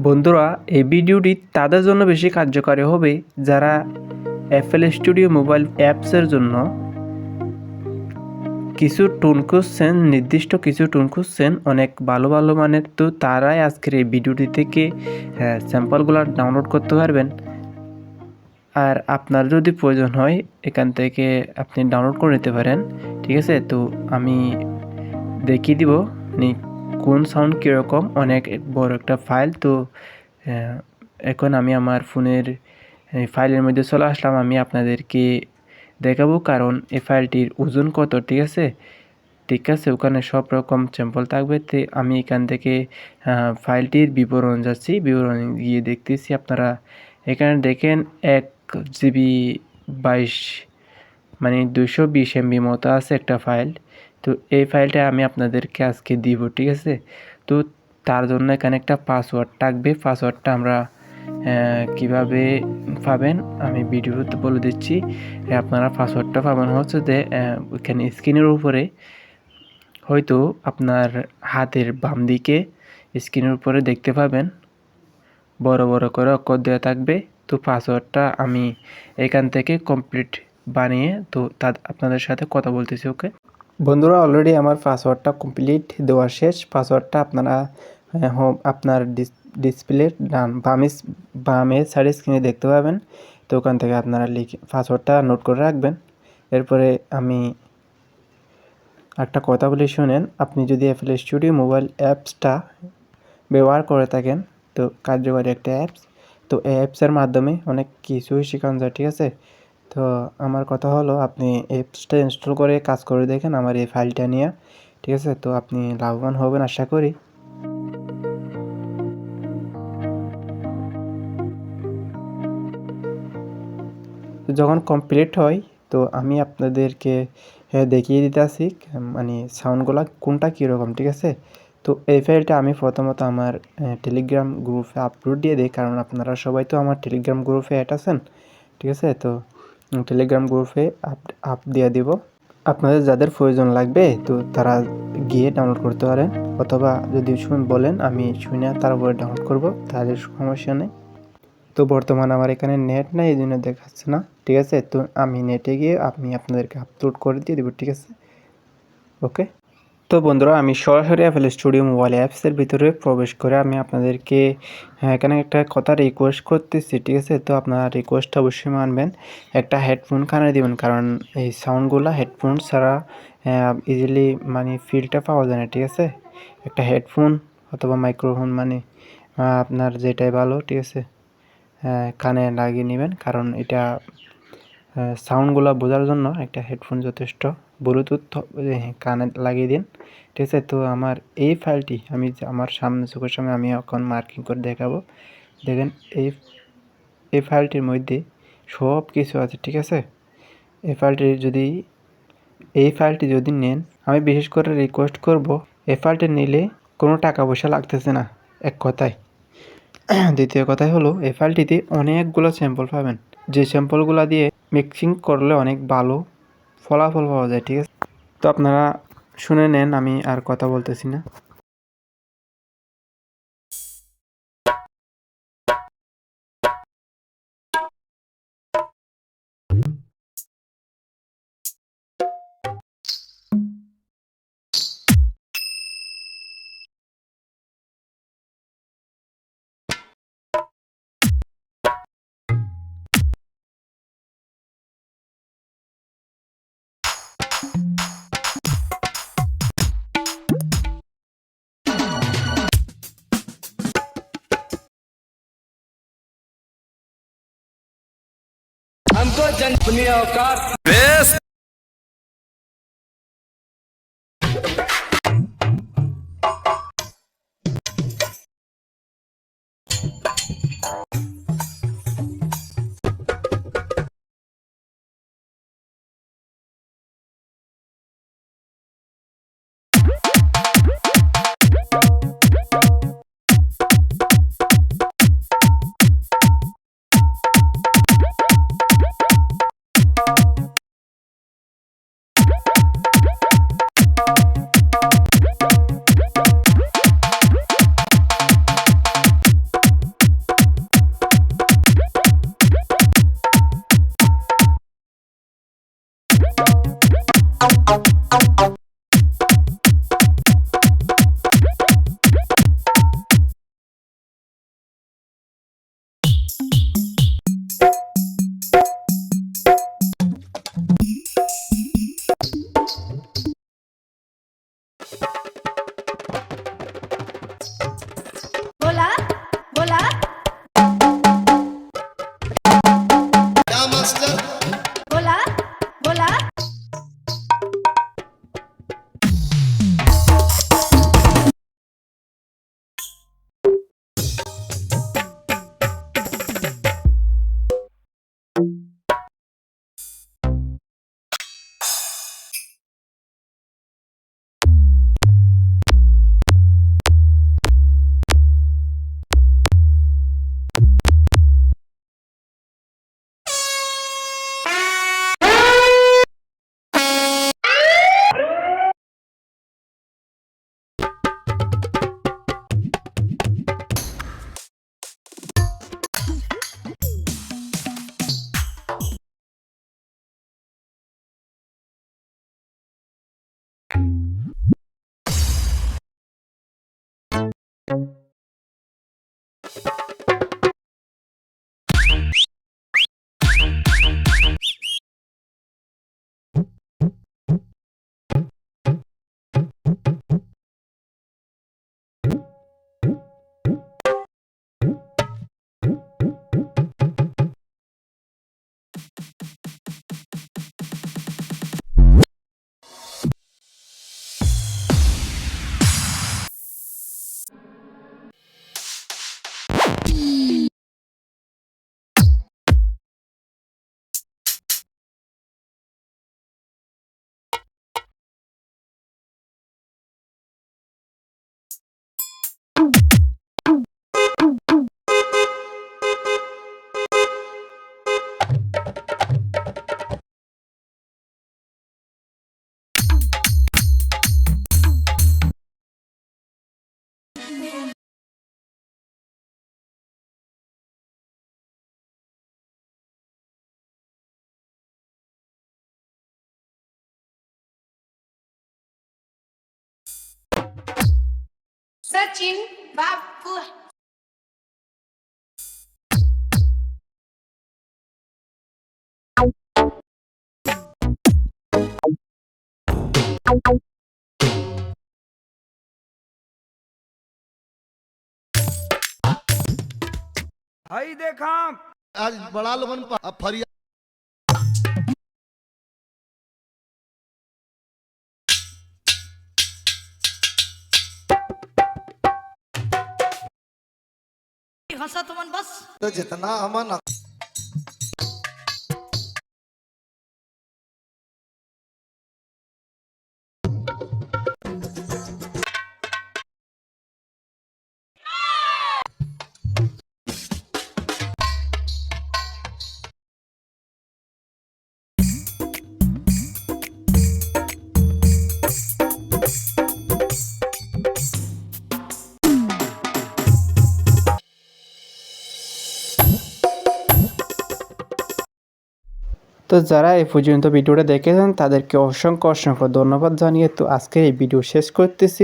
বন্ধুরা, এই ভিডিওটি তাদের জন্য বেশি কার্যকারী হবে যারা এফএল স্টুডিও মোবাইল অ্যাপসের জন্য কিছু টোন খুঁজছেন, নির্দিষ্ট কিছু টোন খুঁজছেন অনেক ভালো ভালো মানের। তো তারাই আজকের এই ভিডিওটি থেকে স্যাম্পলগুলো ডাউনলোড করতে পারবেন। আর আপনার যদি প্রয়োজন হয় এখান থেকে আপনি ডাউনলোড করে নিতে পারেন, ঠিক আছে। তো আমি দেখিয়ে দিব কোন সাউন্ড কীরকম, অনেক বড় একটা ফাইল। তো এখন আমি আমার ফোনের ফাইলের মধ্যে চলে আসলাম, আমি আপনাদেরকে দেখাবো কারণ এই ফাইলটির ওজন কত, ঠিক আছে। ওখানে সব রকম স্যাম্পল থাকবে। তো আমি এখান থেকে ফাইলটির বিবরণ যাচ্ছি, বিবরণ গিয়ে দেখতেছি। আপনারা এখানে দেখেন 1 GB 22 মানে 220 MB মতো আছে একটা ফাইল। তো এই ফাইলটা আমি আপনাদেরকে আজকে দিব, ঠিক আছে। তো তার জন্য এখানে একটা পাসওয়ার্ড থাকবে। পাসওয়ার্ডটা আমরা কিভাবে পাবেন আমি ভিডিওতে বলে দিচ্ছি। আপনারা পাসওয়ার্ডটা পাবেন হচ্ছে যে ওইখানে স্ক্রিনের উপরে, হয়তো আপনার হাতের বাম দিকে স্ক্রিনের উপরে দেখতে পাবেন বড় বড় করে অক্ষর দেওয়া থাকবে। তো পাসওয়ার্ডটা আমি এখান থেকে কমপ্লিট বানিয়ে তো আপনাদের সাথে কথা বলতেছি। ওকে বন্ধুরা, অলরেডি আমার পাসওয়ার্ডটা কমপ্লিট দেওয়া শেষ। পাসওয়ার্ডটা আপনারা আপনার ডিসপ্লের বামে সাইড স্ক্রিনে দেখতে পাবেন। তো ওখান থেকে আপনারা লিখে পাসওয়ার্ডটা নোট করে রাখবেন। এরপরে আমি একটা কথা বলি শুনেন। আপনি যদি এফএল স্টুডিও মোবাইল অ্যাপসটা ব্যবহার করে থাকেন, তো কার্যকরী একটা অ্যাপস। তো এই অ্যাপসের মাধ্যমে অনেক কিছুই শেখানো যায়, ঠিক আছে। তো আমার কথা হলো আপনি অ্যাপসটা ইনস্টল করে কাজ করে দেখেন আমার এই ফাইলটা নিয়ে, ঠিক আছে। তো আপনি লাভবান হবেন আশা করি। যখন কমপ্লিট হয় তো আমি আপনাদেরকে দেখিয়ে দিতে আসি মানে সাউন্ডগুলো কোনটা কীরকম, ঠিক আছে। তো এই ফাইলটা আমি প্রথমত আমার টেলিগ্রাম গ্রুপে আপলোড দিয়ে দিই, কারণ আপনারা সবাই তো আমার টেলিগ্রাম গ্রুপে অ্যাড আছেন, ঠিক আছে। তো টেলিগ্রাম গ্রুপে আপ দিয়ে দিব। আপনাদের যাদের প্রয়োজন লাগবে তো তারা গিয়ে ডাউনলোড করতে পারেন, অথবা যদি বলেন আমি শুনে তারপরে ডাউনলোড করব, তাহলে সমস্যা নেই। তো বর্তমানে আমার এখানে নেট নাই, এই জন্য দেখাচ্ছে না, ঠিক আছে। তো আমি নেটে গিয়ে আমি আপনাদেরকে আপলোড করে দিয়ে দেবো, ঠিক আছে। ওকে। তো বন্ধুরা, আমি সরাসরি এফএল স্টুডিও মোবাইল অ্যাপসের ভিতরে প্রবেশ করে আমি আপনাদেরকে এখানে একটা কথা রিকোয়েস্ট করতেছি, ঠিক আছে। তো আপনারা রিকোয়েস্টটা অবশ্যই মানবেন। একটা হেডফোন কানে দিবেন, কারণ এই সাউন্ডগুলো হেডফোন ছাড়া ইজিলি মানে ফিলটা পাওয়া যায় না, ঠিক আছে। একটা হেডফোন অথবা মাইক্রোফোন মানে আপনার যেটাই ভালো, ঠিক আছে, কানে লাগিয়ে নেবেন, কারণ এটা সাউন্ডগুলো বোঝার জন্য একটা হেডফোন যথেষ্ট। ব্লুটুথ কানে লাগিয়ে দিন, ঠিক আছে। তো আমার এই ফাইলটি আমি আমার সামনে চোখের সামনে আমি এখন মার্কিং করে দেখাবো। দেখেন এই ফাইলটির মধ্যে সব কিছু আছে, ঠিক আছে। এই ফাইলটি যদি নেন, আমি বিশেষ করে রিকোয়েস্ট করব, এই ফাইলটি নিলে কোনো টাকা পয়সা লাগতেছে না, এক কথায়। দ্বিতীয় কথাই হলো এই ফাইলটিতে অনেকগুলো স্যাম্পল পাবেন, যে স্যাম্পলগুলো দিয়ে মিক্সিং করলে অনেক ভালো ফলাফল পাওয়া যায়, ঠিক আছে। তো আপনারা শুনে নেন, আমি আর কথা বলতেছি না। हमको जन अपनी औकात सचिन बापू भाई देखा आज बड़ा लोगन फरिया हंसा तुमन बस तो जितना हमन তো যারা এই পর্যন্ত ভিডিওটা দেখেছেন তাদেরকে অসংখ্য অসংখ্য ধন্যবাদ জানিয়ে তো আজকের এই ভিডিও শেষ করতেছি।